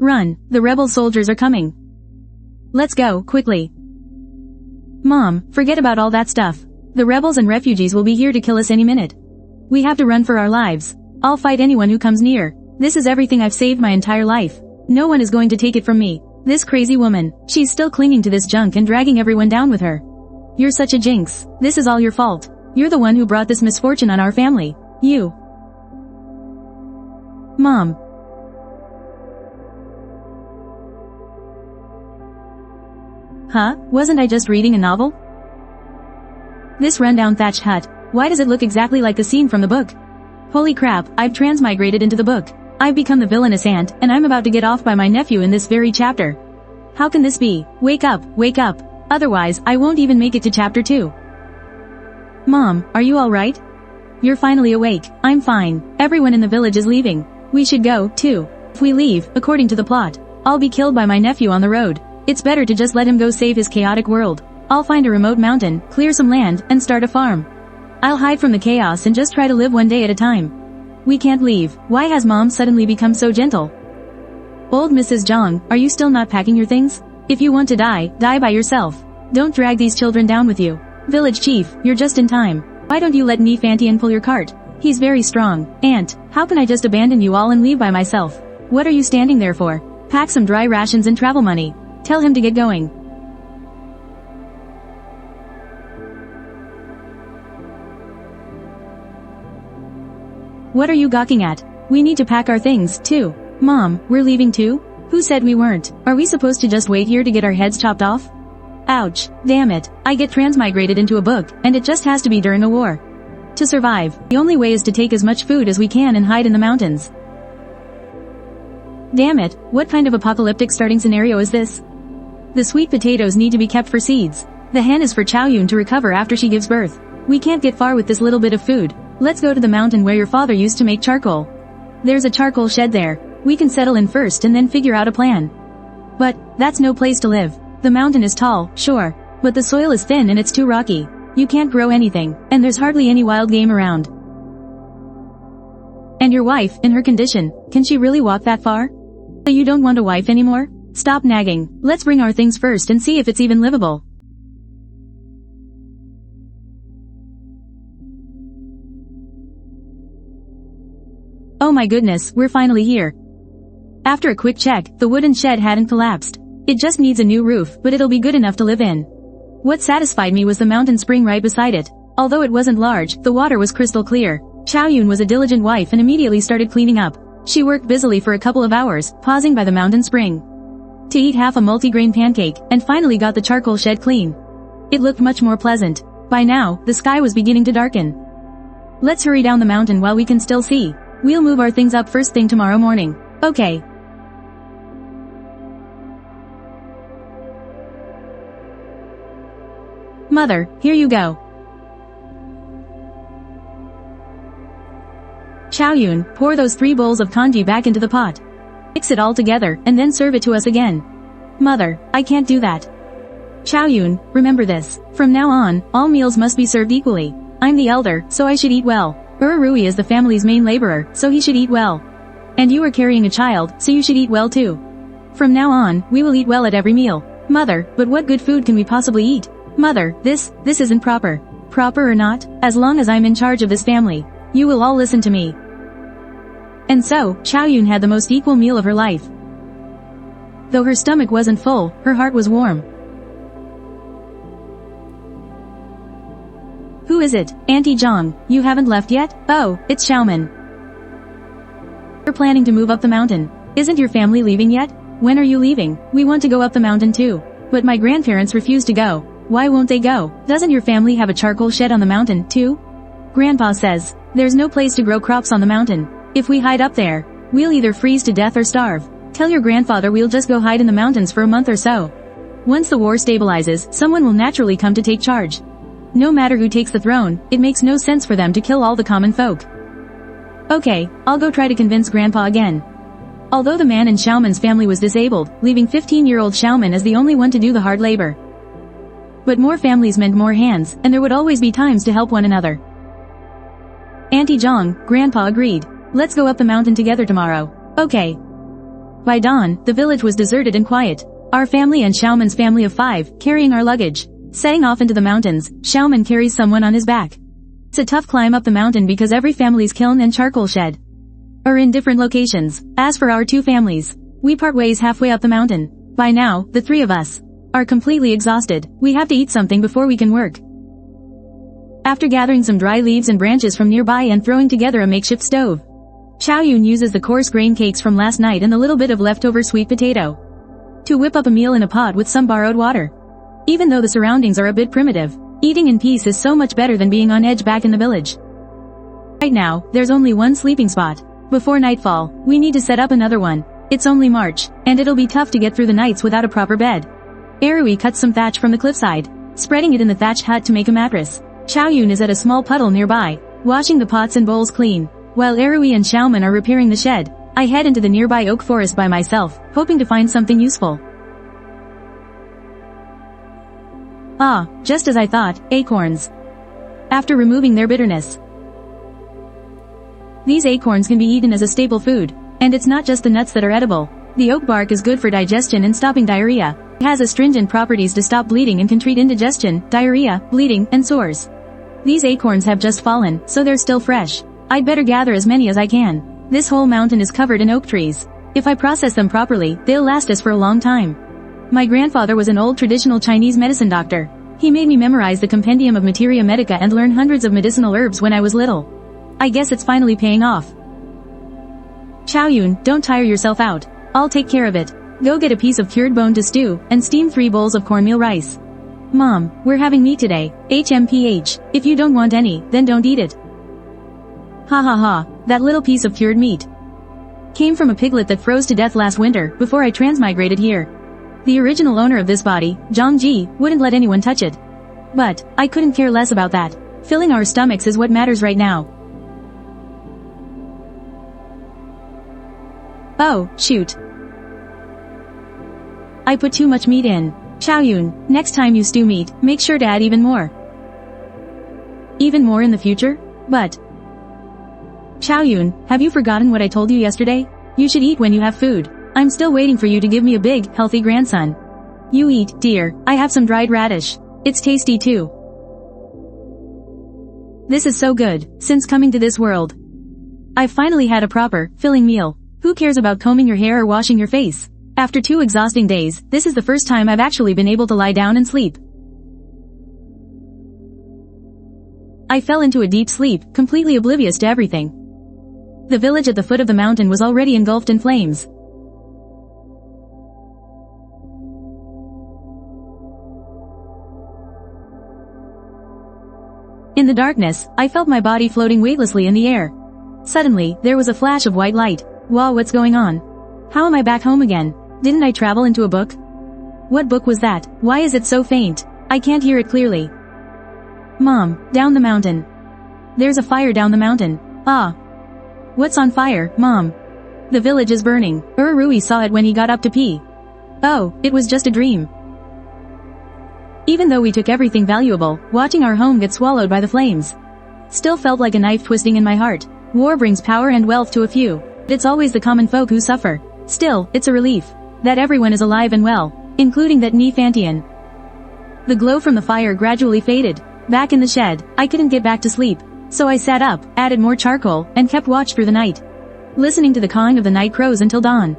Run, the rebel soldiers are coming. Let's go, quickly. Mom, forget about all that stuff. The rebels and refugees will be here to kill us any minute. We have to run for our lives. I'll fight anyone who comes near. This is everything I've saved my entire life. No one is going to take it from me. This crazy woman, she's still clinging to this junk and dragging everyone down with her. You're such a jinx. This is all your fault. You're the one who brought this misfortune on our family. You. Mom. Huh? Wasn't I just reading a novel? This rundown thatched hut, why does it look exactly like the scene from the book? Holy crap, I've transmigrated into the book. I've become the villainous aunt, and I'm about to get off by my nephew in this very chapter. How can this be? Wake up, otherwise I won't even make it to chapter 2. Mom, are you alright? You're finally awake. I'm fine. Everyone in the village is leaving. We should go, too. If we leave, according to the plot, I'll be killed by my nephew on the road. It's better to just let him go save his chaotic world. I'll find a remote mountain, clear some land, and start a farm. I'll hide from the chaos and just try to live one day at a time. We can't leave. Why has Mom suddenly become so gentle? Old Mrs. Zhang, are you still not packing your things? If you want to die, die by yourself. Don't drag these children down with you. Village chief, you're just in time. Why don't you let Fantian pull your cart? He's very strong. Aunt, how can I just abandon you all and leave by myself? What are you standing there for? Pack some dry rations and travel money. Tell him to get going. What are you gawking at? We need to pack our things, too. Mom, we're leaving too? Who said we weren't? Are we supposed to just wait here to get our heads chopped off? Ouch, damn it. I get transmigrated into a book, and it just has to be during a war. To survive, the only way is to take as much food as we can and hide in the mountains. Damn it, what kind of apocalyptic starting scenario is this? The sweet potatoes need to be kept for seeds. The hen is for Chaoyun to recover after she gives birth. We can't get far with this little bit of food. Let's go to the mountain where your father used to make charcoal. There's a charcoal shed there. We can settle in first and then figure out a plan. But, that's no place to live. The mountain is tall, sure, but the soil is thin and it's too rocky. You can't grow anything, and there's hardly any wild game around. And your wife, in her condition, can she really walk that far? So you don't want a wife anymore? Stop nagging. Let's bring our things first and see if it's even livable. Oh my goodness, we're finally here. After a quick check, the wooden shed hadn't collapsed. It just needs a new roof, but it'll be good enough to live in. What satisfied me was the mountain spring right beside it. Although it wasn't large, the water was crystal clear. Chaoyun was a diligent wife and immediately started cleaning up. She worked busily for a couple of hours, pausing by the mountain spring to eat half a multigrain pancake, and finally got the charcoal shed clean. It looked much more pleasant. By now, the sky was beginning to darken. Let's hurry down the mountain while we can still see. We'll move our things up first thing tomorrow morning. Okay. Mother, here you go. Chaoyun, pour those 3 bowls of congee back into the pot. Mix it all together, and then serve it to us again. Mother, I can't do that. Chaoyun, remember this. From now on, all meals must be served equally. I'm the elder, so I should eat well. Rui is the family's main laborer, so he should eat well. And you are carrying a child, so you should eat well too. From now on, we will eat well at every meal. Mother, but what good food can we possibly eat? Mother, this isn't proper. Proper or not, as long as I'm in charge of this family, you will all listen to me. And so, Chaoyun had the most equal meal of her life. Though her stomach wasn't full, her heart was warm. Who is it? Auntie Zhang, you haven't left yet? Oh, it's Xiaoman. We're planning to move up the mountain. Isn't your family leaving yet? When are you leaving? We want to go up the mountain too. But my grandparents refuse to go. Why won't they go? Doesn't your family have a charcoal shed on the mountain too? Grandpa says, there's no place to grow crops on the mountain. If we hide up there, we'll either freeze to death or starve. Tell your grandfather we'll just go hide in the mountains for a month or so. Once the war stabilizes, someone will naturally come to take charge. No matter who takes the throne, it makes no sense for them to kill all the common folk. Okay, I'll go try to convince Grandpa again. Although the man in Xiaoman's family was disabled, leaving 15-year-old Xiaoman as the only one to do the hard labor. But more families meant more hands, and there would always be times to help one another. Auntie Zhang, Grandpa agreed. Let's go up the mountain together tomorrow. Okay. By dawn, the village was deserted and quiet. Our family and Xiaoman's family of 5, carrying our luggage. Setting off into the mountains, Xiaoman carries someone on his back. It's a tough climb up the mountain because every family's kiln and charcoal shed are in different locations. As for our 2 families, we part ways halfway up the mountain. By now, the 3 of us are completely exhausted. We have to eat something before we can work. After gathering some dry leaves and branches from nearby and throwing together a makeshift stove, Xiaoyun uses the coarse grain cakes from last night and the little bit of leftover sweet potato to whip up a meal in a pot with some borrowed water. Even though the surroundings are a bit primitive, eating in peace is so much better than being on edge back in the village. Right now, there's only one sleeping spot. Before nightfall, we need to set up another one. It's only March, and it'll be tough to get through the nights without a proper bed. Erui cuts some thatch from the cliffside, spreading it in the thatched hut to make a mattress. Xiaoyun is at a small puddle nearby, washing the pots and bowls clean. While Erui and Xiaoman are repairing the shed, I head into the nearby oak forest by myself, hoping to find something useful. Ah, just as I thought, acorns. After removing their bitterness, these acorns can be eaten as a staple food, and it's not just the nuts that are edible. The oak bark is good for digestion and stopping diarrhea. It has astringent properties to stop bleeding and can treat indigestion, diarrhea, bleeding, and sores. These acorns have just fallen, so they're still fresh. I'd better gather as many as I can. This whole mountain is covered in oak trees. If I process them properly, they'll last us for a long time. My grandfather was an old traditional Chinese medicine doctor. He made me memorize the compendium of Materia Medica and learn hundreds of medicinal herbs when I was little. I guess it's finally paying off. Xiaoyun, don't tire yourself out. I'll take care of it. Go get a piece of cured bone to stew, and steam 3 bowls of cornmeal rice. Mom, we're having meat today. HMPH. If you don't want any, then don't eat it. Ha ha ha, that little piece of cured meat came from a piglet that froze to death last winter, before I transmigrated here. The original owner of this body, Zhang Ji, wouldn't let anyone touch it. But, I couldn't care less about that. Filling our stomachs is what matters right now. Oh, shoot. I put too much meat in. Xiaoyun, next time you stew meat, make sure to add even more. Even more in the future? But Xiaoyun, have you forgotten what I told you yesterday? You should eat when you have food. I'm still waiting for you to give me a big, healthy grandson. You eat, dear. I have some dried radish. It's tasty too. This is so good, since coming to this world. I've finally had a proper, filling meal. Who cares about combing your hair or washing your face? After 2 exhausting days, this is the first time I've actually been able to lie down and sleep. I fell into a deep sleep, completely oblivious to everything. The village at the foot of the mountain was already engulfed in flames. In the darkness, I felt my body floating weightlessly in the air. Suddenly, there was a flash of white light. Wow, what's going on? How am I back home again? Didn't I travel into a book? What book was that? Why is it so faint? I can't hear it clearly. Mom, down the mountain. There's a fire down the mountain. Ah. What's on fire, Mom? The village is burning. Rui saw it when he got up to pee. Oh, it was just a dream. Even though we took everything valuable, watching our home get swallowed by the flames still felt like a knife twisting in my heart. War brings power and wealth to a few. It's always the common folk who suffer. Still, it's a relief that everyone is alive and well, including that Ni Fantian. The glow from the fire gradually faded. Back in the shed, I couldn't get back to sleep. So I sat up, added more charcoal, and kept watch through the night, listening to the cawing of the night crows until dawn.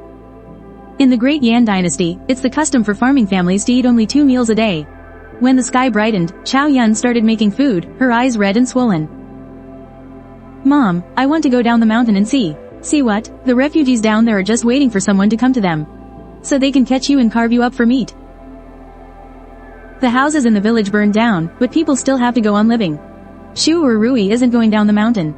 In the Great Yan Dynasty, it's the custom for farming families to eat only 2 meals a day. When the sky brightened, Xiao Yun started making food, her eyes red and swollen. Mom, I want to go down the mountain and see. See what? The refugees down there are just waiting for someone to come to them, so they can catch you and carve you up for meat. The houses in the village burned down, but people still have to go on living. Shu or Rui isn't going down the mountain.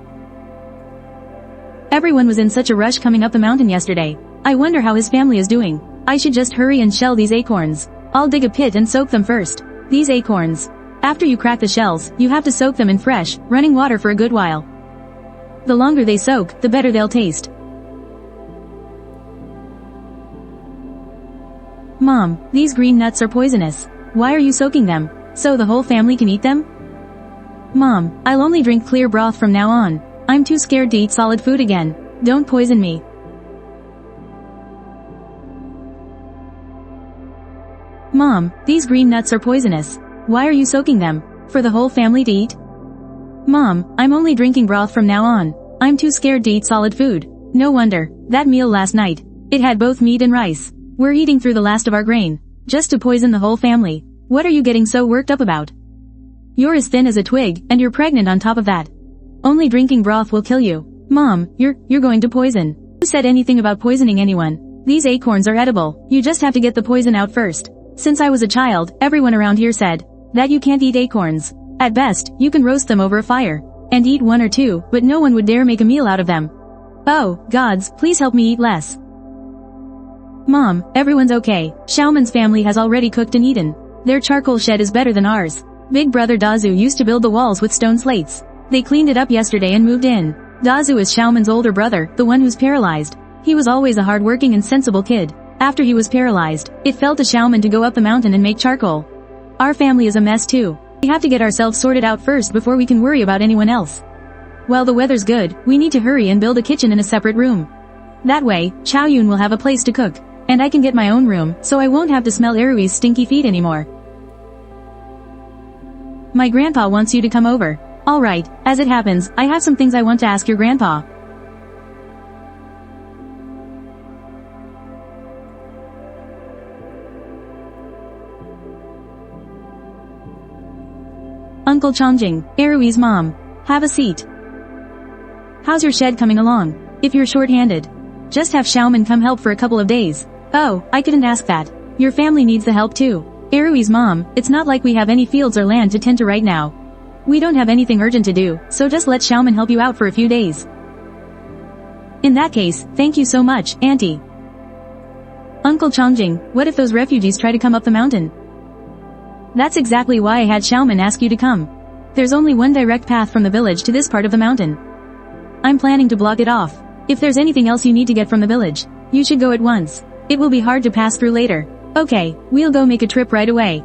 Everyone was in such a rush coming up the mountain yesterday. I wonder how his family is doing. I should just hurry and shell these acorns. I'll dig a pit and soak them first. These acorns. After you crack the shells, you have to soak them in fresh, running water for a good while. The longer they soak, the better they'll taste. Mom, these green nuts are poisonous. Why are you soaking them? So the whole family can eat them? Mom, I'll only drink clear broth from now on. I'm too scared to eat solid food again. Don't poison me. Mom, these green nuts are poisonous. Why are you soaking them? For the whole family to eat? Mom, I'm only drinking broth from now on. I'm too scared to eat solid food. No wonder. That meal last night. It had both meat and rice. We're eating through the last of our grain. Just to poison the whole family. What are you getting so worked up about? You're as thin as a twig, and you're pregnant on top of that. Only drinking broth will kill you. Mom, you're going to poison. Who said anything about poisoning anyone? These acorns are edible. You just have to get the poison out first. Since I was a child, everyone around here said that you can't eat acorns. At best, you can roast them over a fire and eat one or two, but no one would dare make a meal out of them. Oh, gods, please help me eat less. Mom, everyone's okay. Xiaoman's family has already cooked and eaten. Their charcoal shed is better than ours. Big brother Dazu used to build the walls with stone slates. They cleaned it up yesterday and moved in. Dazu is Xiaoman's older brother, the one who's paralyzed. He was always a hardworking and sensible kid. After he was paralyzed, it fell to Xiaoman to go up the mountain and make charcoal. Our family is a mess too. We have to get ourselves sorted out first before we can worry about anyone else. While the weather's good, we need to hurry and build a kitchen in a separate room. That way, Xiaoyun will have a place to cook, and I can get my own room, so I won't have to smell Erui's stinky feet anymore. My grandpa wants you to come over. Alright, as it happens, I have some things I want to ask your grandpa. Uncle Changjing, Erui's mom. Have a seat. How's your shed coming along? If you're short-handed, just have Xiaoman come help for a couple of days. Oh, I couldn't ask that. Your family needs the help too. Erui's mom, it's not like we have any fields or land to tend to right now. We don't have anything urgent to do, so just let Xiaoman help you out for a few days. In that case, thank you so much, Auntie. Uncle Changjing, what if those refugees try to come up the mountain? That's exactly why I had Xiaoman ask you to come. There's only one direct path from the village to this part of the mountain. I'm planning to block it off. If there's anything else you need to get from the village, you should go at once. It will be hard to pass through later. Okay, we'll go make a trip right away.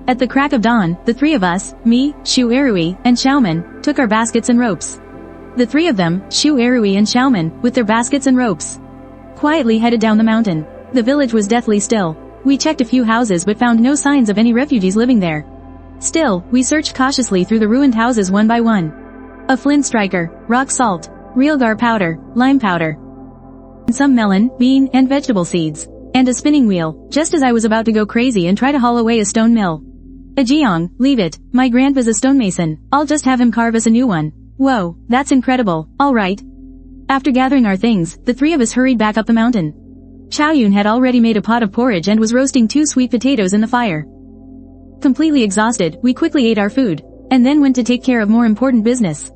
At the crack of dawn, the three of us, me, Shu Erui, and Xiaoman, took our baskets and ropes. The three of them, Shu Erui and Xiaoman, with their baskets and ropes, quietly headed down the mountain. The village was deathly still. We checked a few houses but found no signs of any refugees living there. Still, we searched cautiously through the ruined houses one by one. A flint striker, rock salt, realgar powder, lime powder, and some melon, bean, and vegetable seeds, and a spinning wheel, just as I was about to go crazy and try to haul away a stone mill. Ajiang, leave it, my grandpa's a stonemason, I'll just have him carve us a new one. Whoa, that's incredible, alright. After gathering our things, the three of us hurried back up the mountain. Xiaoyun had already made a pot of porridge and was roasting 2 sweet potatoes in the fire. Completely exhausted, we quickly ate our food, and then went to take care of more important business.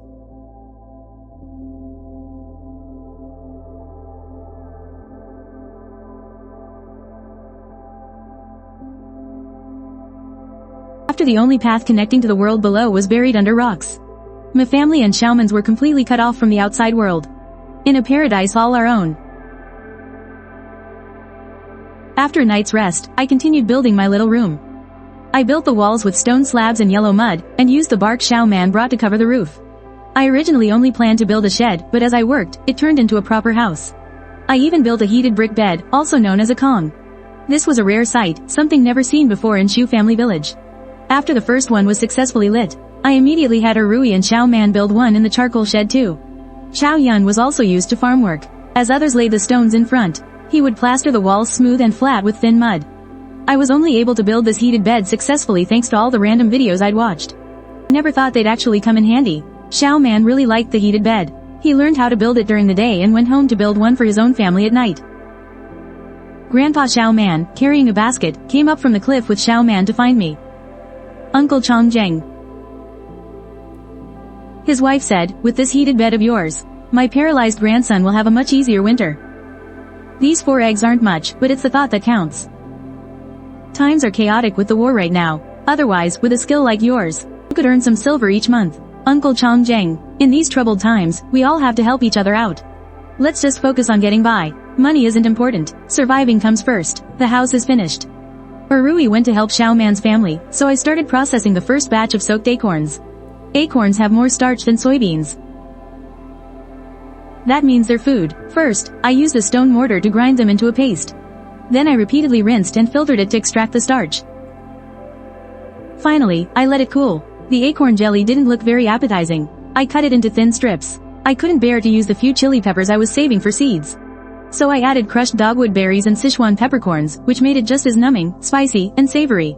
After the only path connecting to the world below was buried under rocks. My family and Xiaoman's were completely cut off from the outside world. In a paradise all our own. After a night's rest, I continued building my little room. I built the walls with stone slabs and yellow mud, and used the bark Xiaoman brought to cover the roof. I originally only planned to build a shed, but as I worked, it turned into a proper house. I even built a heated brick bed, also known as a kong. This was a rare sight, something never seen before in Shu family village. After the first one was successfully lit, I immediately had Erui and Xiaoman build one in the charcoal shed too. Xiaoyun was also used to farm work. As others laid the stones in front, he would plaster the walls smooth and flat with thin mud. I was only able to build this heated bed successfully thanks to all the random videos I'd watched. Never thought they'd actually come in handy. Xiaoman really liked the heated bed. He learned how to build it during the day and went home to build one for his own family at night. Grandpa Xiaoman, carrying a basket, came up from the cliff with Xiaoman to find me. Uncle Changjing. His wife said, with this heated bed of yours, my paralyzed grandson will have a much easier winter. These 4 eggs aren't much, but it's the thought that counts. Times are chaotic with the war right now. Otherwise, with a skill like yours, you could earn some silver each month. Uncle Changjing, in these troubled times, we all have to help each other out. Let's just focus on getting by. Money isn't important. Surviving comes first. The house is finished. Erui went to help Xiaoman's family, so I started processing the first batch of soaked acorns. Acorns have more starch than soybeans. That means they're food. First, I used a stone mortar to grind them into a paste. Then I repeatedly rinsed and filtered it to extract the starch. Finally, I let it cool. The acorn jelly didn't look very appetizing. I cut it into thin strips. I couldn't bear to use the few chili peppers I was saving for seeds. So I added crushed dogwood berries and Sichuan peppercorns, which made it just as numbing, spicy, and savory.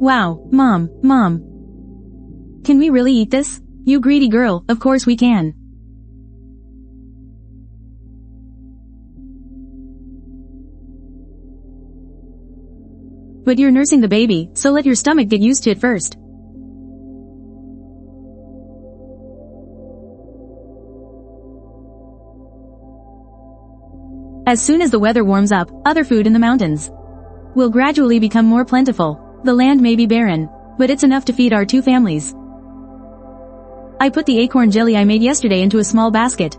Wow, Mom. Can we really eat this? You greedy girl, of course we can. But you're nursing the baby, so let your stomach get used to it first. As soon as the weather warms up, other food in the mountains will gradually become more plentiful. The land may be barren, but it's enough to feed our 2 families. I put the acorn jelly I made yesterday into a small basket.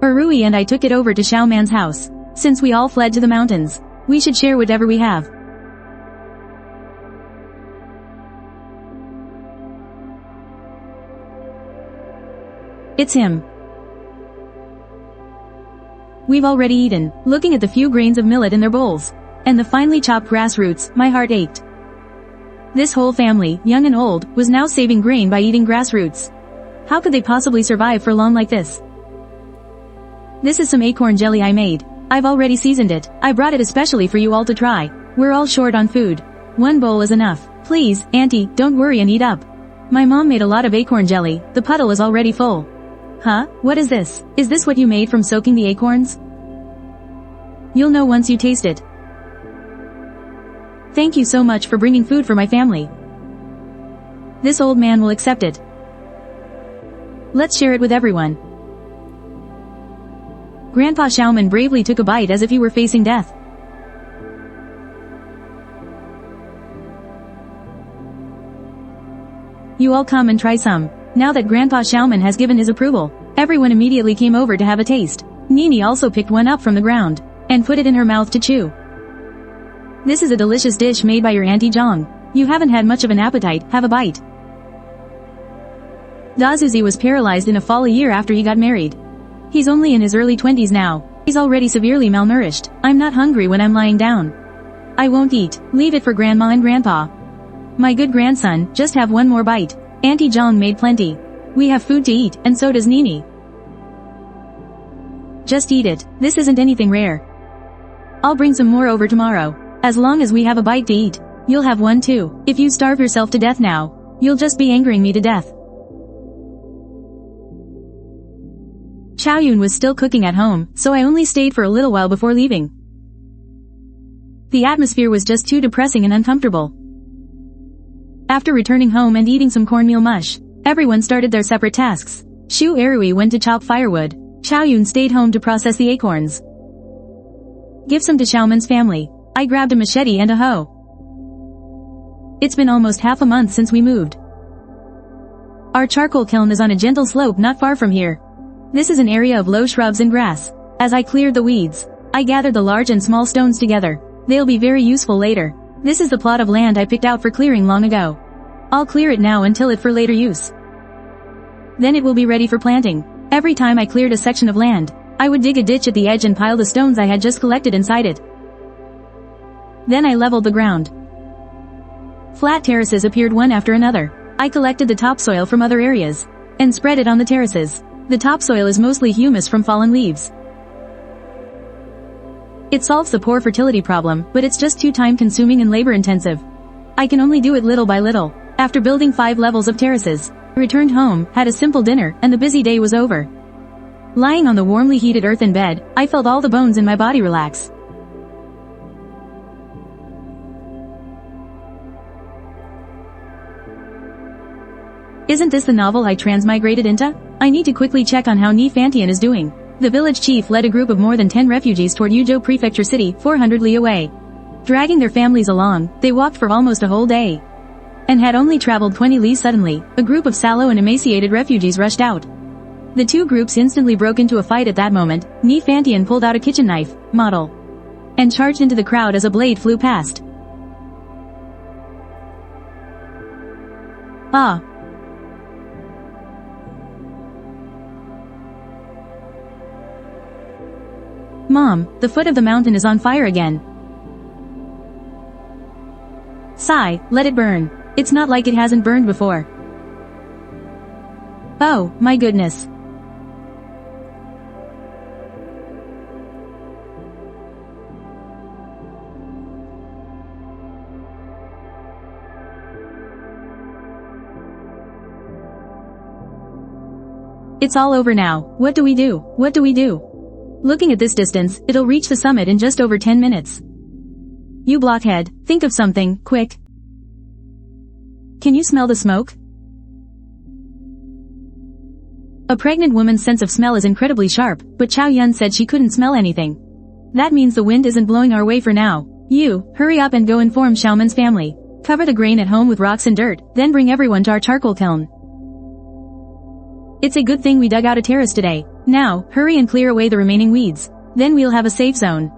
Urui and I took it over to Xiao Man's house. Since we all fled to the mountains, we should share whatever we have. It's him. We've already eaten, looking at the few grains of millet in their bowls, and the finely chopped grass roots, my heart ached. This whole family, young and old, was now saving grain by eating grass roots. How could they possibly survive for long like this? This is some acorn jelly I made. I've already seasoned it. I brought it especially for you all to try. We're all short on food. 1 bowl is enough. Please, Auntie, don't worry and eat up. My mom made a lot of acorn jelly. The puddle is already full. Huh? What is this? Is this what you made from soaking the acorns? You'll know once you taste it. Thank you so much for bringing food for my family. This old man will accept it. Let's share it with everyone. Grandpa Xiaoman bravely took a bite as if he were facing death. You all come and try some. Now that Grandpa Xiaoman has given his approval, everyone immediately came over to have a taste. Nini also picked one up from the ground and put it in her mouth to chew. This is a delicious dish made by your Auntie Zhang. You haven't had much of an appetite, have a bite. Dazuzi was paralyzed in a fall a year after he got married. He's only in his early 20s now. He's already severely malnourished. I'm not hungry when I'm lying down. I won't eat. Leave it for Grandma and Grandpa. My good grandson, just have one more bite. Auntie Zhang made plenty. We have food to eat, and so does Nini. Just eat it. This isn't anything rare. I'll bring some more over tomorrow. As long as we have a bite to eat, you'll have one too. If you starve yourself to death now, you'll just be angering me to death. Chaoyun was still cooking at home, so I only stayed for a little while before leaving. The atmosphere was just too depressing and uncomfortable. After returning home and eating some cornmeal mush, everyone started their separate tasks. Shu Erui went to chop firewood. Chaoyun stayed home to process the acorns. Give some to Xiaoman's family. I grabbed a machete and a hoe. It's been almost half a month since we moved. Our charcoal kiln is on a gentle slope not far from here. This is an area of low shrubs and grass. As I cleared the weeds, I gathered the large and small stones together. They'll be very useful later. This is the plot of land I picked out for clearing long ago. I'll clear it now until it for later use. Then it will be ready for planting. Every time I cleared a section of land, I would dig a ditch at the edge and pile the stones I had just collected inside it. Then I leveled the ground. Flat terraces appeared one after another. I collected the topsoil from other areas and spread it on the terraces. The topsoil is mostly humus from fallen leaves. It solves the poor fertility problem, but it's just too time-consuming and labor-intensive. I can only do it little by little. After building 5 levels of terraces, I returned home, had a simple dinner, and the busy day was over. Lying on the warmly heated earthen bed, I felt all the bones in my body relax. Isn't this the novel I transmigrated into? I need to quickly check on how Ni Fantian is doing. The village chief led a group of more than 10 refugees toward Yuzhou Prefecture City, 400 li away. Dragging their families along, they walked for almost a whole day. And had only traveled 20 li suddenly, a group of sallow and emaciated refugees rushed out. The two groups instantly broke into a fight at that moment. Ni Fantian pulled out a kitchen knife, model, and charged into the crowd as a blade flew past. Ah! Mom, the foot of the mountain is on fire again. Sigh, let it burn. It's not like it hasn't burned before. Oh, my goodness. It's all over now. What do we do? What do we do? Looking at this distance, it'll reach the summit in just over 10 minutes. You blockhead, think of something, quick. Can you smell the smoke? A pregnant woman's sense of smell is incredibly sharp, but Chow Yun said she couldn't smell anything. That means the wind isn't blowing our way for now. You, hurry up and go inform Xiaoman's family. Cover the grain at home with rocks and dirt, then bring everyone to our charcoal kiln. It's a good thing we dug out a terrace today. Now, hurry and clear away the remaining weeds. Then we'll have a safe zone.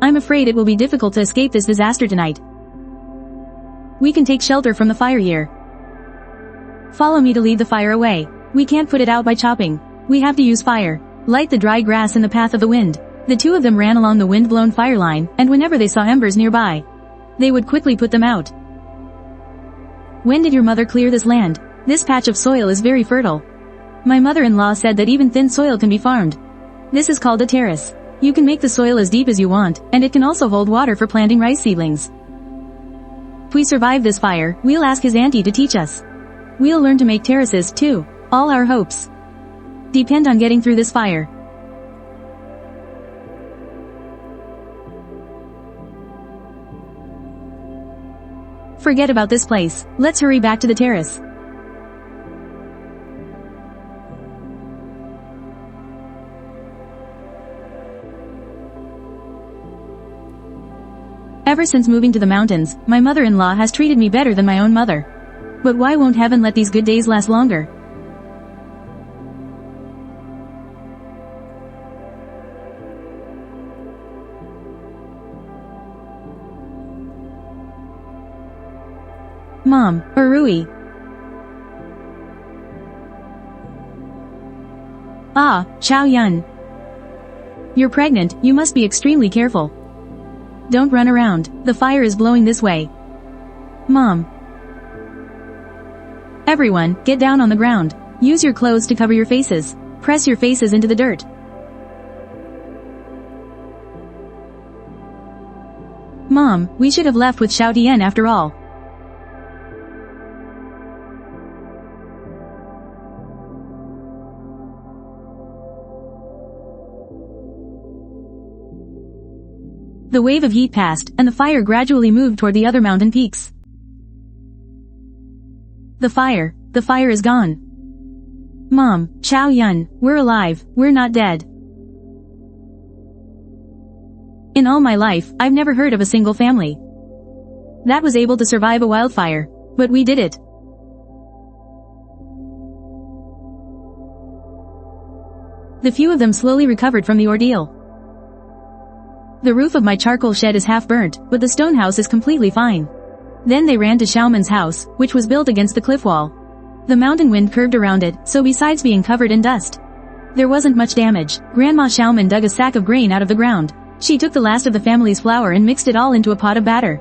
I'm afraid it will be difficult to escape this disaster tonight. We can take shelter from the fire here. Follow me to lead the fire away. We can't put it out by chopping. We have to use fire. Light the dry grass in the path of the wind. The two of them ran along the wind-blown fire line, and whenever they saw embers nearby, they would quickly put them out. When did your mother clear this land? This patch of soil is very fertile. My mother-in-law said that even thin soil can be farmed. This is called a terrace. You can make the soil as deep as you want, and it can also hold water for planting rice seedlings. If we survive this fire, we'll ask his auntie to teach us. We'll learn to make terraces, too. All our hopes depend on getting through this fire. Forget about this place. Let's hurry back to the terrace. Ever since moving to the mountains, my mother-in-law has treated me better than my own mother. But why won't heaven let these good days last longer? Mom, Rui. Ah, Chow Yun. You're pregnant, you must be extremely careful. Don't run around, the fire is blowing this way. Mom. Everyone, get down on the ground. Use your clothes to cover your faces. Press your faces into the dirt. Mom, we should have left with Xiao Tian after all. The wave of heat passed, and the fire gradually moved toward the other mountain peaks. The fire is gone. Mom, Chow Yun, we're alive, we're not dead. In all my life, I've never heard of a single family that was able to survive a wildfire, but we did it. The few of them slowly recovered from the ordeal. The roof of my charcoal shed is half burnt, but the stone house is completely fine. Then they ran to Xiaoman's house, which was built against the cliff wall. The mountain wind curved around it, so besides being covered in dust, there wasn't much damage. Grandma Xiaoman dug a sack of grain out of the ground. She took the last of the family's flour and mixed it all into a pot of batter.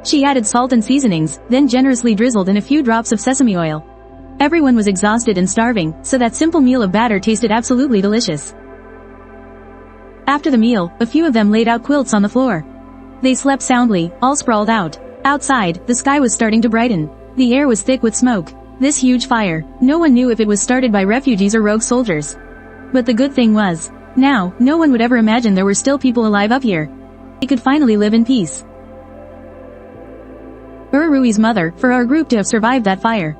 She added salt and seasonings, then generously drizzled in a few drops of sesame oil. Everyone was exhausted and starving, so that simple meal of batter tasted absolutely delicious. After the meal, a few of them laid out quilts on the floor. They slept soundly, all sprawled out. Outside, the sky was starting to brighten. The air was thick with smoke. This huge fire, no one knew if it was started by refugees or rogue soldiers. But the good thing was, now, no one would ever imagine there were still people alive up here. They could finally live in peace. Rui's mother, for our group to have survived that fire.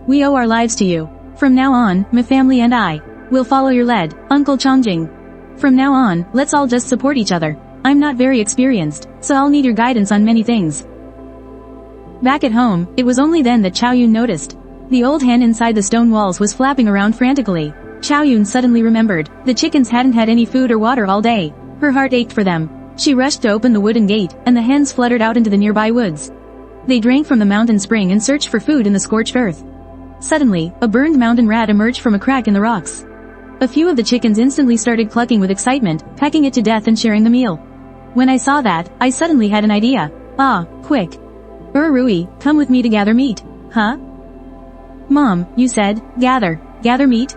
We owe our lives to you. From now on, my family and I will follow your lead, Uncle Changjing. From now on, let's all just support each other. I'm not very experienced, so I'll need your guidance on many things. Back at home, it was only then that Chow Yun noticed. The old hen inside the stone walls was flapping around frantically. Chow Yun suddenly remembered, the chickens hadn't had any food or water all day. Her heart ached for them. She rushed to open the wooden gate, and the hens fluttered out into the nearby woods. They drank from the mountain spring and searched for food in the scorched earth. Suddenly, a burned mountain rat emerged from a crack in the rocks. A few of the chickens instantly started clucking with excitement, pecking it to death and sharing the meal. When I saw that, I suddenly had an idea. Ah, quick. Rui, come with me to gather meat. Huh? Mom, you said, gather meat?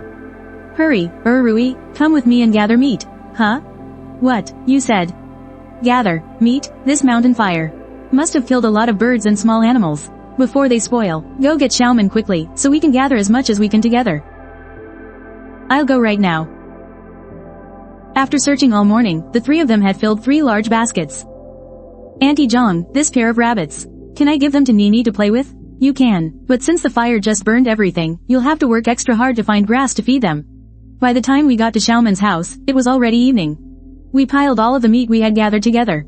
Hurry, Rui, come with me and gather meat. Huh? What, you said? Gather, meat, this mountain fire must have killed a lot of birds and small animals. Before they spoil, go get Xiaoman quickly, so we can gather as much as we can together. I'll go right now. After searching all morning, the three of them had filled 3 large baskets. Auntie Zhang, this pair of rabbits. Can I give them to Nini to play with? You can, but since the fire just burned everything, you'll have to work extra hard to find grass to feed them. By the time we got to Xiaoman's house, it was already evening. We piled all of the meat we had gathered together.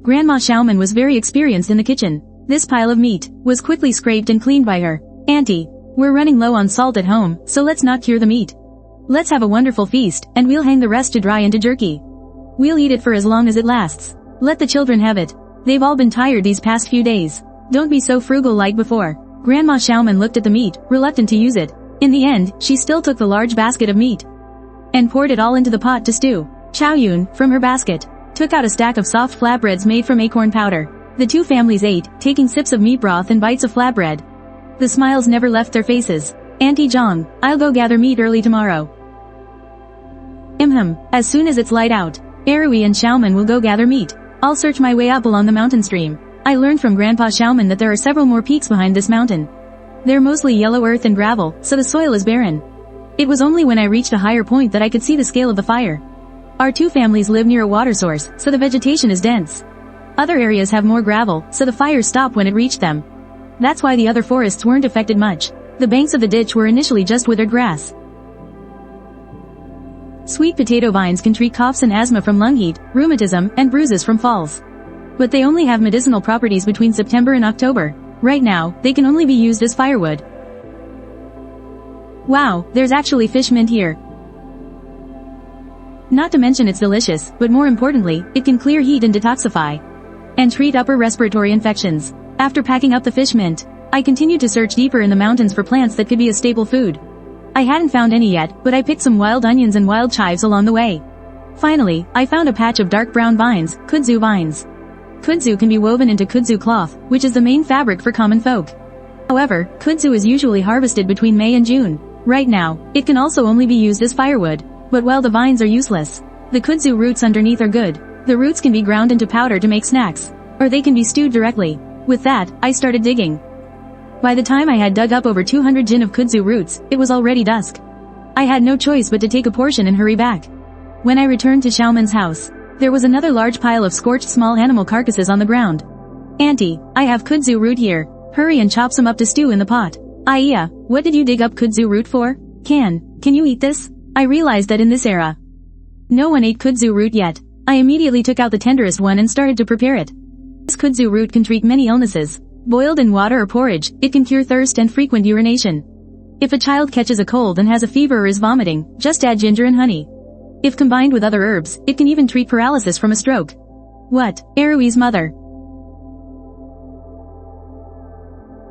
Grandma Xiaoman was very experienced in the kitchen. This pile of meat was quickly scraped and cleaned by her. Auntie, we're running low on salt at home, so let's not cure the meat. Let's have a wonderful feast, and we'll hang the rest to dry into jerky. We'll eat it for as long as it lasts. Let the children have it. They've all been tired these past few days. Don't be so frugal like before. Grandma Xiaoman looked at the meat, reluctant to use it. In the end, she still took the large basket of meat and poured it all into the pot to stew. Chow Yun, from her basket, took out a stack of soft flatbreads made from acorn powder. The two families ate, taking sips of meat broth and bites of flatbread. The smiles never left their faces. Auntie Zhang, I'll go gather meat early tomorrow. As soon as it's light out, Erui and Xiaoman will go gather meat. I'll search my way up along the mountain stream. I learned from Grandpa Xiaoman that there are several more peaks behind this mountain. They're mostly yellow earth and gravel, so the soil is barren. It was only when I reached a higher point that I could see the scale of the fire. Our two families live near a water source, so the vegetation is dense. Other areas have more gravel, so the fire stopped when it reached them. That's why the other forests weren't affected much. The banks of the ditch were initially just withered grass. Sweet potato vines can treat coughs and asthma from lung heat, rheumatism, and bruises from falls. But they only have medicinal properties between September and October. Right now, they can only be used as firewood. Wow, there's actually fish mint here. Not to mention it's delicious, but more importantly, it can clear heat and detoxify and treat upper respiratory infections. After packing up the fish mint, I continued to search deeper in the mountains for plants that could be a staple food. I hadn't found any yet, but I picked some wild onions and wild chives along the way. Finally, I found a patch of dark brown vines, kudzu vines. Kudzu can be woven into kudzu cloth, which is the main fabric for common folk. However, kudzu is usually harvested between May and June. Right now, it can also only be used as firewood. But while the vines are useless, the kudzu roots underneath are good. The roots can be ground into powder to make snacks, or they can be stewed directly. With that, I started digging. By the time I had dug up over 200 jin of kudzu roots, it was already dusk. I had no choice but to take a portion and hurry back. When I returned to Xiaoman's house, there was another large pile of scorched small animal carcasses on the ground. Auntie, I have kudzu root here. Hurry and chop some up to stew in the pot. Iya, what did you dig up kudzu root for? Can you eat this? I realized that in this era, no one ate kudzu root yet. I immediately took out the tenderest one and started to prepare it. This kudzu root can treat many illnesses. Boiled in water or porridge, it can cure thirst and frequent urination. If a child catches a cold and has a fever or is vomiting, just add ginger and honey. If combined with other herbs, it can even treat paralysis from a stroke. What? Erui's mother.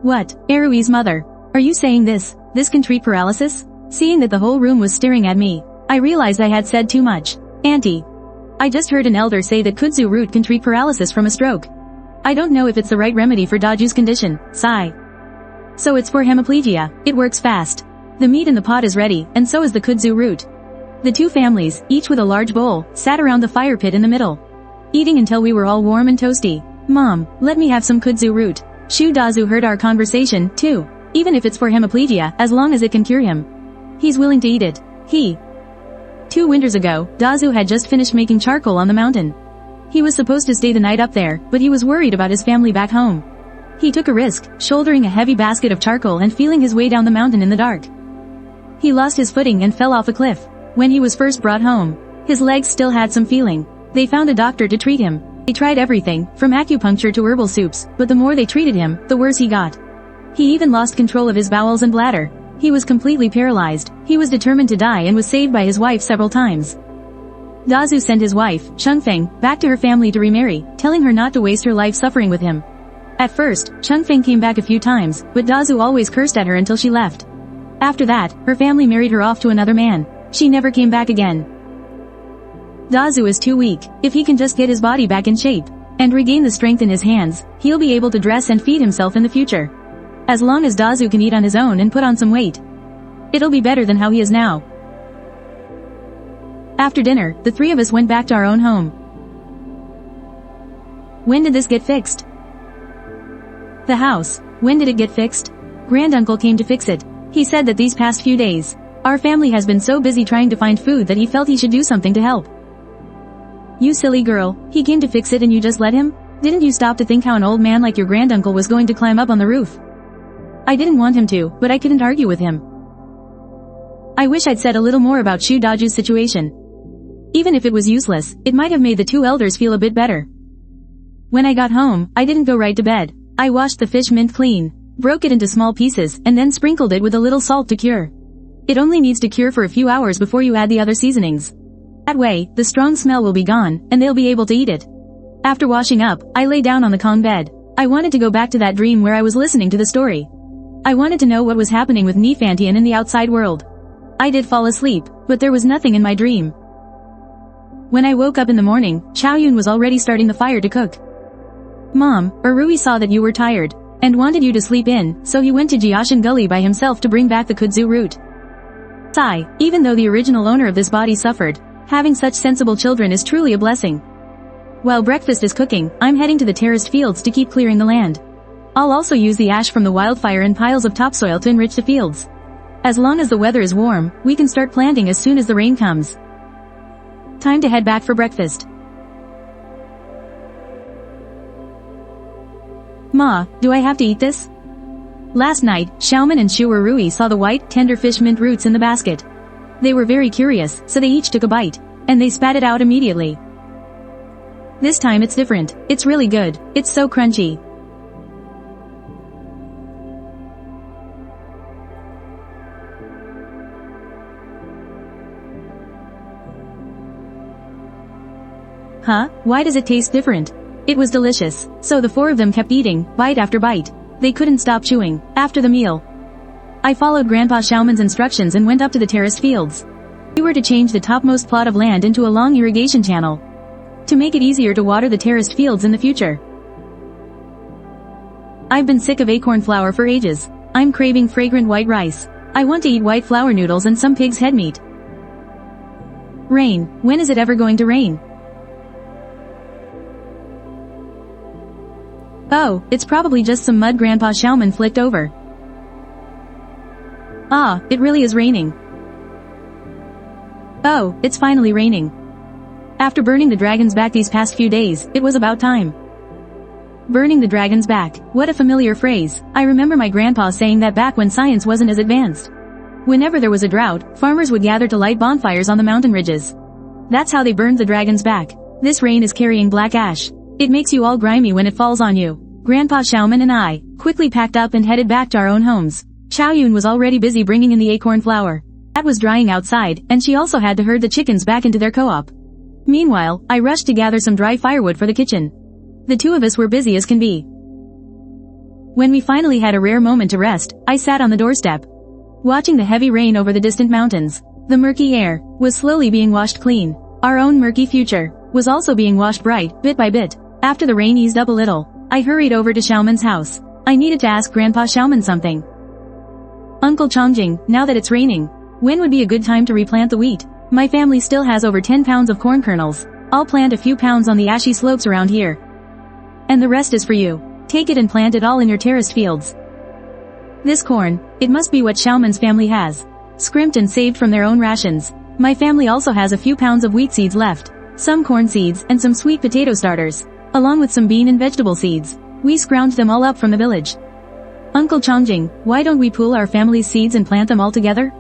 What? Erui's mother. Are you saying this can treat paralysis? Seeing that the whole room was staring at me, I realized I had said too much. Auntie, I just heard an elder say that kudzu root can treat paralysis from a stroke. I don't know if it's the right remedy for Daju's condition. Sigh. So it's for hemiplegia. It works fast. The meat in the pot is ready, and so is the kudzu root. The two families, each with a large bowl, sat around the fire pit in the middle, eating until we were all warm and toasty. Mom, let me have some kudzu root. Shu Dazu heard our conversation, too. Even if it's for hemiplegia, as long as it can cure him, he's willing to eat it. 2 winters ago, Dazu had just finished making charcoal on the mountain. He was supposed to stay the night up there, but he was worried about his family back home. He took a risk, shouldering a heavy basket of charcoal and feeling his way down the mountain in the dark. He lost his footing and fell off a cliff. When he was first brought home, his legs still had some feeling. They found a doctor to treat him. They tried everything, from acupuncture to herbal soups, but the more they treated him, the worse he got. He even lost control of his bowels and bladder. He was completely paralyzed. He was determined to die and was saved by his wife several times. Dazu sent his wife, Chengfeng, back to her family to remarry, telling her not to waste her life suffering with him. At first, Chengfeng came back a few times, but Dazu always cursed at her until she left. After that, her family married her off to another man. She never came back again. Dazu is too weak. If he can just get his body back in shape and regain the strength in his hands, he'll be able to dress and feed himself in the future. As long as Dazu can eat on his own and put on some weight, it'll be better than how he is now. After dinner, the three of us went back to our own home. When did this get fixed? The house. When did it get fixed? Granduncle came to fix it. He said that these past few days, our family has been so busy trying to find food that he felt he should do something to help. You silly girl, he came to fix it and you just let him? Didn't you stop to think how an old man like your granduncle was going to climb up on the roof? I didn't want him to, but I couldn't argue with him. I wish I'd said a little more about Shu Daju's situation. Even if it was useless, it might have made the two elders feel a bit better. When I got home, I didn't go right to bed. I washed the fish mint clean, broke it into small pieces, and then sprinkled it with a little salt to cure. It only needs to cure for a few hours before you add the other seasonings. That way, the strong smell will be gone, and they'll be able to eat it. After washing up, I lay down on the Kong bed. I wanted to go back to that dream where I was listening to the story. I wanted to know what was happening with Nefantian in the outside world. I did fall asleep, but there was nothing in my dream. When I woke up in the morning, Chaoyun was already starting the fire to cook. Mom, Urui saw that you were tired, and wanted you to sleep in, so he went to Jiashan Gully by himself to bring back the kudzu root. Sigh, even though the original owner of this body suffered, having such sensible children is truly a blessing. While breakfast is cooking, I'm heading to the terraced fields to keep clearing the land. I'll also use the ash from the wildfire and piles of topsoil to enrich the fields. As long as the weather is warm, we can start planting as soon as the rain comes. Time to head back for breakfast. Ma, do I have to eat this? Last night, Xiaoman and Shu Rui saw the white, tender fish mint roots in the basket. They were very curious, so they each took a bite, and they spat it out immediately. This time it's different. It's really good. It's so crunchy. Huh? Why does it taste different? It was delicious, so the four of them kept eating, bite after bite. They couldn't stop chewing. After the meal, I followed Grandpa Xiaoman's instructions and went up to the terraced fields. We were to change the topmost plot of land into a long irrigation channel, to make it easier to water the terraced fields in the future. I've been sick of acorn flour for ages. I'm craving fragrant white rice. I want to eat white flour noodles and some pig's head meat. Rain. When is it ever going to rain? Oh, it's probably just some mud Grandpa Xiaoman flicked over. Ah, it really is raining. Oh, it's finally raining. After burning the dragon's back these past few days, it was about time. Burning the dragon's back. What a familiar phrase. I remember my grandpa saying that back when science wasn't as advanced. Whenever there was a drought, farmers would gather to light bonfires on the mountain ridges. That's how they burned the dragon's back. This rain is carrying black ash. It makes you all grimy when it falls on you. Grandpa Xiaoman and I quickly packed up and headed back to our own homes. Chaoyun was already busy bringing in the acorn flour. That was drying outside, and she also had to herd the chickens back into their co-op. Meanwhile, I rushed to gather some dry firewood for the kitchen. The two of us were busy as can be. When we finally had a rare moment to rest, I sat on the doorstep, watching the heavy rain over the distant mountains. The murky air was slowly being washed clean. Our own murky future was also being washed bright, bit by bit. After the rain eased up a little, I hurried over to Xiaoman's house. I needed to ask Grandpa Xiaoman something. Uncle Chongjing, now that it's raining, when would be a good time to replant the wheat? My family still has over 10 pounds of corn kernels. I'll plant a few pounds on the ashy slopes around here. And the rest is for you. Take it and plant it all in your terraced fields. This corn, it must be what Xiaoman's family has. Scrimped and saved from their own rations. My family also has a few pounds of wheat seeds left, some corn seeds and some sweet potato starters, along with some bean and vegetable seeds. We scrounged them all up from the village. Uncle Chongjing, why don't we pool our family's seeds and plant them all together?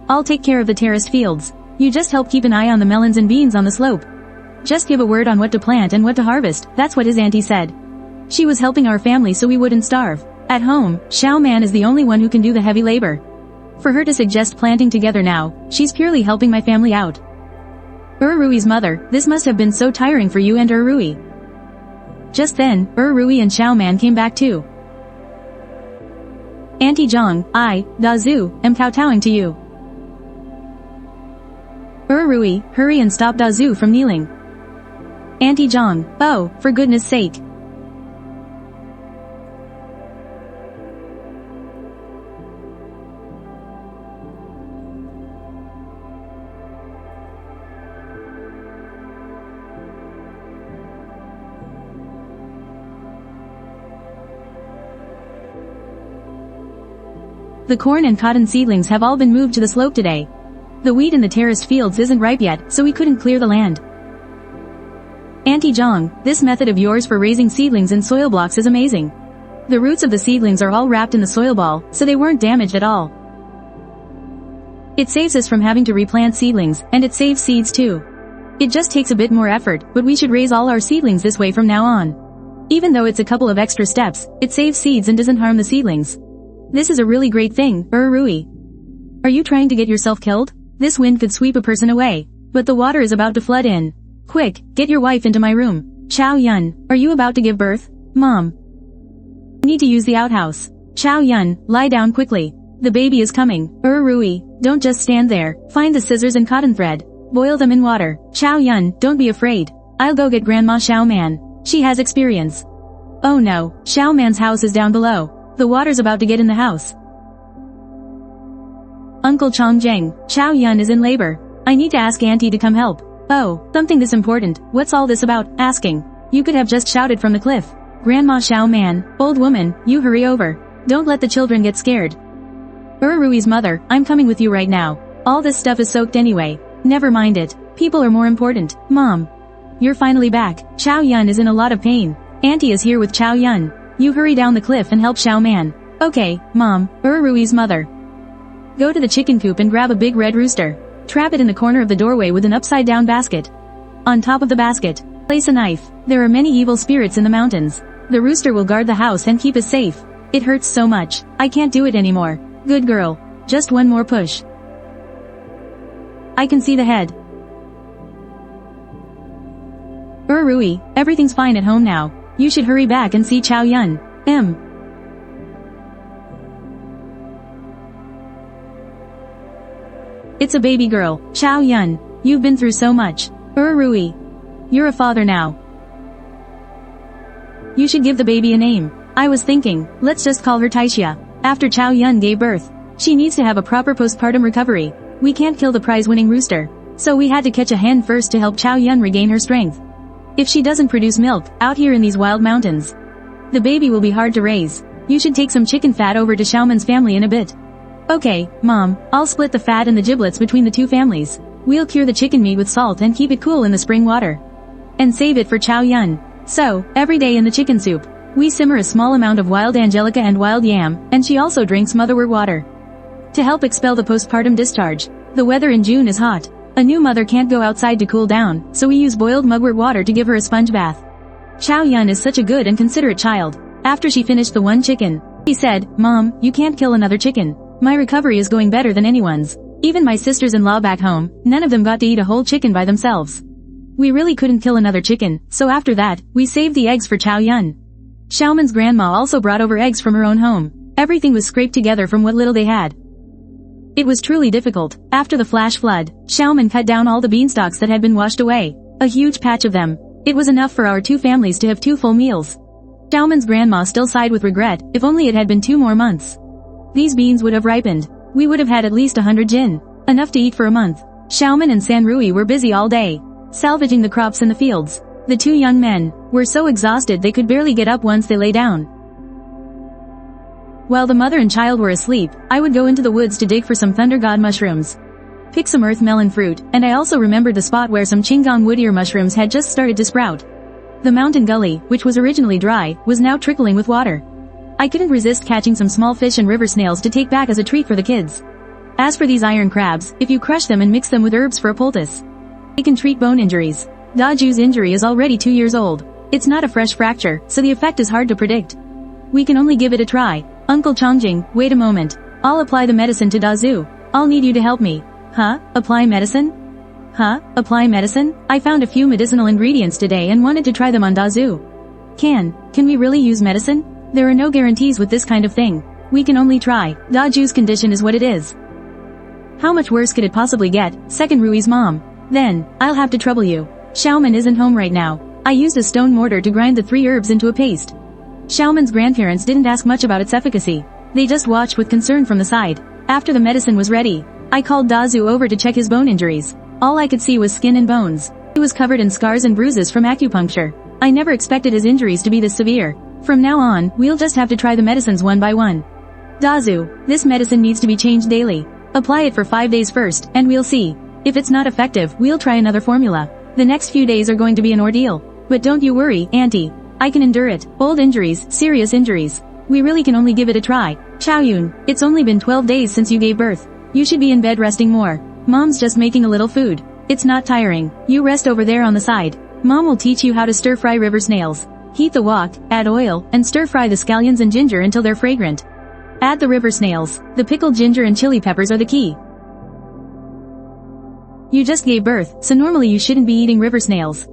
I'll take care of the terraced fields. You just help keep an eye on the melons and beans on the slope. Just give a word on what to plant and what to harvest, that's what his auntie said. She was helping our family so we wouldn't starve. At home, Xiao Man is the only one who can do the heavy labor. For her to suggest planting together now, she's purely helping my family out. Rui's mother, this must have been so tiring for you and Rui. Just then, Rui and Xiao Man came back too. Auntie Zhang, I, Dazu, am kowtowing to you. Rui, hurry and stop Dazu from kneeling. Auntie Zhang, oh, for goodness sake. The corn and cotton seedlings have all been moved to the slope today. The wheat in the terraced fields isn't ripe yet, so we couldn't clear the land. Auntie Zhang, this method of yours for raising seedlings in soil blocks is amazing. The roots of the seedlings are all wrapped in the soil ball, so they weren't damaged at all. It saves us from having to replant seedlings, and it saves seeds too. It just takes a bit more effort, but we should raise all our seedlings this way from now on. Even though it's a couple of extra steps, it saves seeds and doesn't harm the seedlings. This is a really great thing, Rui. Are you trying to get yourself killed? This wind could sweep a person away, but the water is about to flood in. Quick, get your wife into my room. Chao Yun, are you about to give birth? Mom. I need to use the outhouse. Chao Yun, lie down quickly. The baby is coming. Rui, don't just stand there. Find the scissors and cotton thread. Boil them in water. Chao Yun, don't be afraid. I'll go get Grandma Xiao Man. She has experience. Oh no, Xiao Man's house is down below. The water's about to get in the house. Uncle Chongzheng, Chao Yun is in labor. I need to ask Auntie to come help. Oh, something this important. What's all this about? Asking. You could have just shouted from the cliff. Grandma Xiao Man, old woman, you hurry over. Don't let the children get scared. Rui's mother, I'm coming with you right now. All this stuff is soaked anyway. Never mind it. People are more important. Mom. You're finally back. Chao Yun is in a lot of pain. Auntie is here with Chao Yun. You hurry down the cliff and help Xiao Man. Okay, Mom. Rui's mother. Go to the chicken coop and grab a big red rooster. Trap it in the corner of the doorway with an upside-down basket. On top of the basket, place a knife. There are many evil spirits in the mountains. The rooster will guard the house and keep us safe. It hurts so much. I can't do it anymore. Good girl. Just one more push. I can see the head. Rui, everything's fine at home now. You should hurry back and see Chao Yun. It's a baby girl. Chao Yun. You've been through so much. Rui. You're a father now. You should give the baby a name. I was thinking, let's just call her Taixia. After Chao Yun gave birth. She needs to have a proper postpartum recovery. We can't kill the prize-winning rooster. So we had to catch a hen first to help Chao Yun regain her strength. If she doesn't produce milk, out here in these wild mountains, the baby will be hard to raise. You should take some chicken fat over to Xiaoman's family in a bit. Okay, Mom, I'll split the fat and the giblets between the two families. We'll cure the chicken meat with salt and keep it cool in the spring water. And save it for Chao Yun. So, every day in the chicken soup, we simmer a small amount of wild angelica and wild yam, and she also drinks motherwort water. To help expel the postpartum discharge. The weather in June is hot. A new mother can't go outside to cool down, so we use boiled mugwort water to give her a sponge bath. Chao Yun is such a good and considerate child. After she finished the one chicken, he said, Mom, you can't kill another chicken. My recovery is going better than anyone's. Even my sisters-in-law back home, none of them got to eat a whole chicken by themselves. We really couldn't kill another chicken, so after that, we saved the eggs for Chao Yun. Xiaoman's grandma also brought over eggs from her own home. Everything was scraped together from what little they had. It was truly difficult. After the flash flood, Xiaoman cut down all the beanstalks that had been washed away. A huge patch of them. It was enough for our two families to have 2 full meals. Xiaoman's grandma still sighed with regret, if only it had been 2 more months. These beans would have ripened. We would have had at least 100 jin. Enough to eat for a month. Xiaoman and San Rui were busy all day, salvaging the crops in the fields. The 2 young men were so exhausted they could barely get up once they lay down. While the mother and child were asleep, I would go into the woods to dig for some thunder god mushrooms. Pick some earth melon fruit, and I also remembered the spot where some Qinggong wood ear mushrooms had just started to sprout. The mountain gully, which was originally dry, was now trickling with water. I couldn't resist catching some small fish and river snails to take back as a treat for the kids. As for these iron crabs, if you crush them and mix them with herbs for a poultice, they can treat bone injuries. Daju's injury is already 2 years old. It's not a fresh fracture, so the effect is hard to predict. We can only give it a try. Uncle Chongjing, wait a moment. I'll apply the medicine to Dazu. I'll need you to help me. Huh? Apply medicine? Huh? Apply medicine? I found a few medicinal ingredients today and wanted to try them on Dazu. Can we really use medicine? There are no guarantees with this kind of thing. We can only try. Daju's condition is what it is. How much worse could it possibly get? Second Rui's mom. Then, I'll have to trouble you. Xiaoman isn't home right now. I used a stone mortar to grind the 3 herbs into a paste. Xiaoman's grandparents didn't ask much about its efficacy. They just watched with concern from the side. After the medicine was ready, I called Dazu over to check his bone injuries. All I could see was skin and bones. He was covered in scars and bruises from acupuncture. I never expected his injuries to be this severe. From now on, we'll just have to try the medicines one by one. Dazu, this medicine needs to be changed daily. Apply it for 5 days first, and we'll see. If it's not effective, we'll try another formula. The next few days are going to be an ordeal. But don't you worry, Auntie. I can endure it. Old injuries, serious injuries. We really can only give it a try. Xiaoyun, it's only been 12 days since you gave birth. You should be in bed resting more. Mom's just making a little food. It's not tiring. You rest over there on the side. Mom will teach you how to stir-fry river snails. Heat the wok, add oil, and stir-fry the scallions and ginger until they're fragrant. Add the river snails. The pickled ginger and chili peppers are the key. You just gave birth, so normally you shouldn't be eating river snails.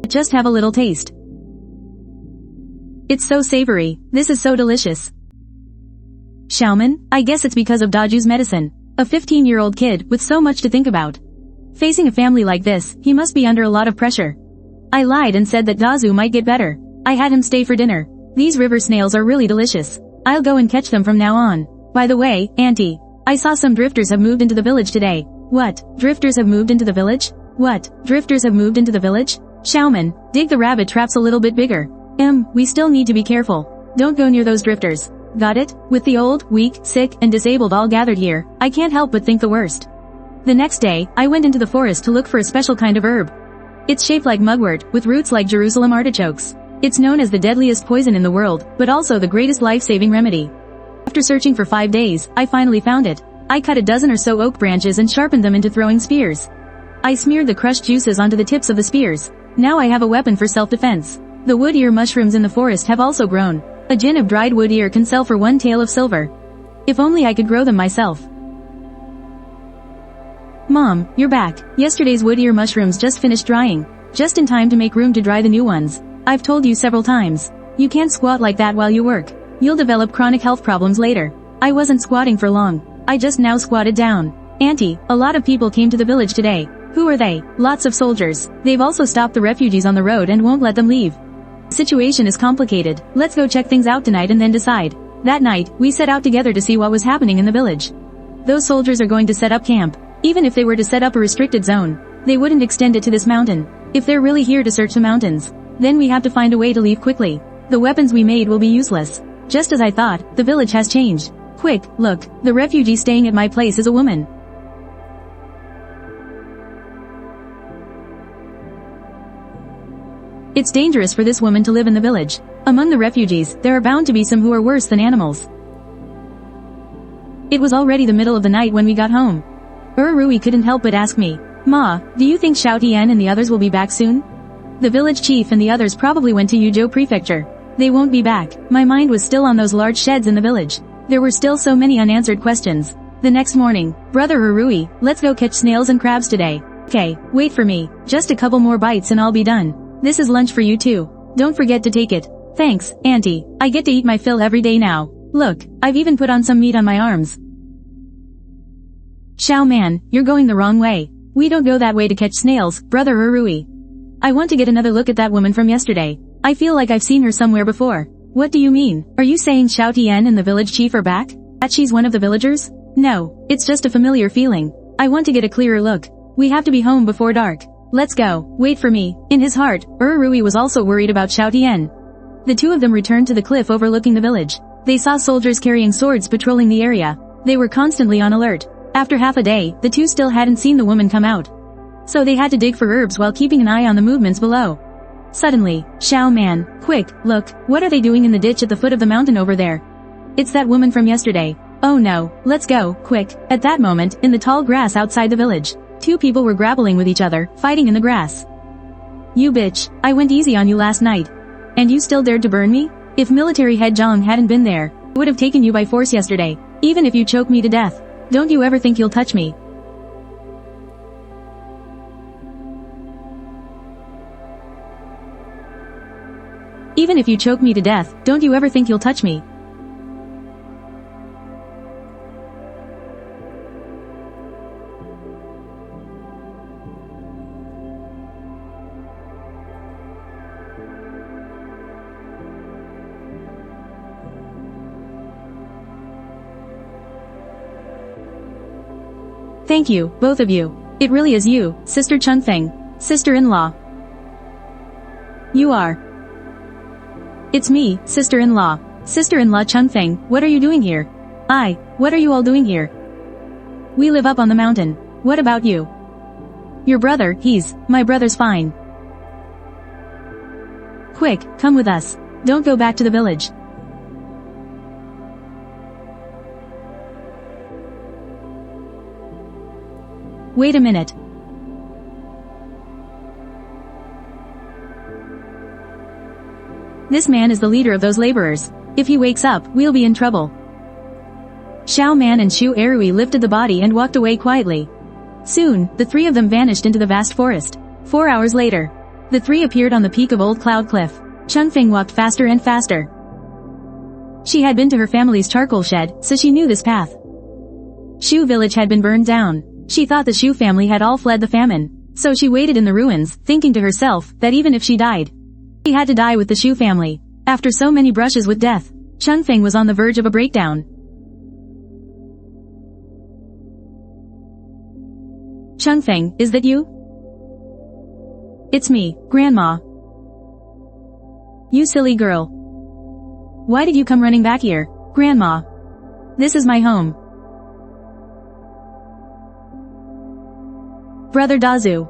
Just have a little taste. It's so savory. This is so delicious. Xiaoman, I guess it's because of Daju's medicine. A 15-year-old kid with so much to think about. Facing a family like this, he must be under a lot of pressure. I lied and said that Dazu might get better. I had him stay for dinner. These river snails are really delicious. I'll go and catch them from now on. By the way, Auntie, I saw some drifters have moved into the village today. What? Drifters have moved into the village? What? Drifters have moved into the village? Xiaoman, dig the rabbit traps a little bit bigger. We still need to be careful. Don't go near those drifters. Got it? With the old, weak, sick, and disabled all gathered here, I can't help but think the worst. The next day, I went into the forest to look for a special kind of herb. It's shaped like mugwort, with roots like Jerusalem artichokes. It's known as the deadliest poison in the world, but also the greatest life-saving remedy. After searching for 5 days, I finally found it. I cut a dozen or so oak branches and sharpened them into throwing spears. I smeared the crushed juices onto the tips of the spears. Now I have a weapon for self-defense. The wood ear mushrooms in the forest have also grown. A gin of dried wood ear can sell for 1 tael of silver. If only I could grow them myself. Mom, you're back. Yesterday's wood ear mushrooms just finished drying. Just in time to make room to dry the new ones. I've told you several times. You can't squat like that while you work. You'll develop chronic health problems later. I wasn't squatting for long. I just now squatted down. Auntie, a lot of people came to the village today. Who are they? Lots of soldiers. They've also stopped the refugees on the road and won't let them leave. The situation is complicated. Let's go check things out tonight and then decide. That night, we set out together to see what was happening in the village. Those soldiers are going to set up camp. Even if they were to set up a restricted zone, they wouldn't extend it to this mountain. If they're really here to search the mountains, then we have to find a way to leave quickly. The weapons we made will be useless. Just as I thought, the village has changed. Quick, look, the refugee staying at my place is a woman. It's dangerous for this woman to live in the village. Among the refugees, there are bound to be some who are worse than animals. It was already the middle of the night when we got home. Rui couldn't help but ask me, Ma, do you think Xiao Tian and the others will be back soon? The village chief and the others probably went to Yuzhou Prefecture. They won't be back. My mind was still on those large sheds in the village. There were still so many unanswered questions. The next morning, Brother Rui, let's go catch snails and crabs today. Okay, wait for me. Just a couple more bites and I'll be done. This is lunch for you too. Don't forget to take it. Thanks, Auntie. I get to eat my fill every day now. Look, I've even put on some meat on my arms. Xiao Man, you're going the wrong way. We don't go that way to catch snails, Brother Rui. I want to get another look at that woman from yesterday. I feel like I've seen her somewhere before. What do you mean? Are you saying Xiao Tian and the village chief are back? That she's one of the villagers? No, it's just a familiar feeling. I want to get a clearer look. We have to be home before dark. Let's go. Wait for me. In his heart, Rui was also worried about Xiao Tian. The two of them returned to the cliff overlooking the village. They saw soldiers carrying swords patrolling the area. They were constantly on alert. After half a day, the two still hadn't seen the woman come out. So they had to dig for herbs while keeping an eye on the movements below. Suddenly, Xiao Man, quick, look, what are they doing in the ditch at the foot of the mountain over there? It's that woman from yesterday. Oh no, let's go, quick. At that moment, in the tall grass outside the village, two people were grappling with each other, fighting in the grass. You bitch, I went easy on you last night. And you still dared to burn me? If military head Zhang hadn't been there, I would have taken you by force yesterday. Even if you choke me to death. Don't you ever think you'll touch me. Even if you choke me to death, don't you ever think you'll touch me. Thank you, both of you. It really is you, Sister Chunfeng. Sister-in-law. You are. It's me, sister-in-law. Sister-in-law Chunfeng, what are you doing here? What are you all doing here? We live up on the mountain. What about you? Your brother, my brother's fine. Quick, come with us. Don't go back to the village. Wait a minute. This man is the leader of those laborers. If he wakes up, we'll be in trouble. Xiao Man and Shu Erui lifted the body and walked away quietly. Soon, the three of them vanished into the vast forest. 4 hours later, the three appeared on the peak of Old Cloud Cliff. Chunfeng walked faster and faster. She had been to her family's charcoal shed, so she knew this path. Shu village had been burned down. She thought the Shu family had all fled the famine. So she waited in the ruins, thinking to herself that even if she died, she had to die with the Shu family. After so many brushes with death, Chunfeng was on the verge of a breakdown. Chunfeng, is that you? It's me, Grandma. You silly girl. Why did you come running back here, Grandma? This is my home. Brother Dazu.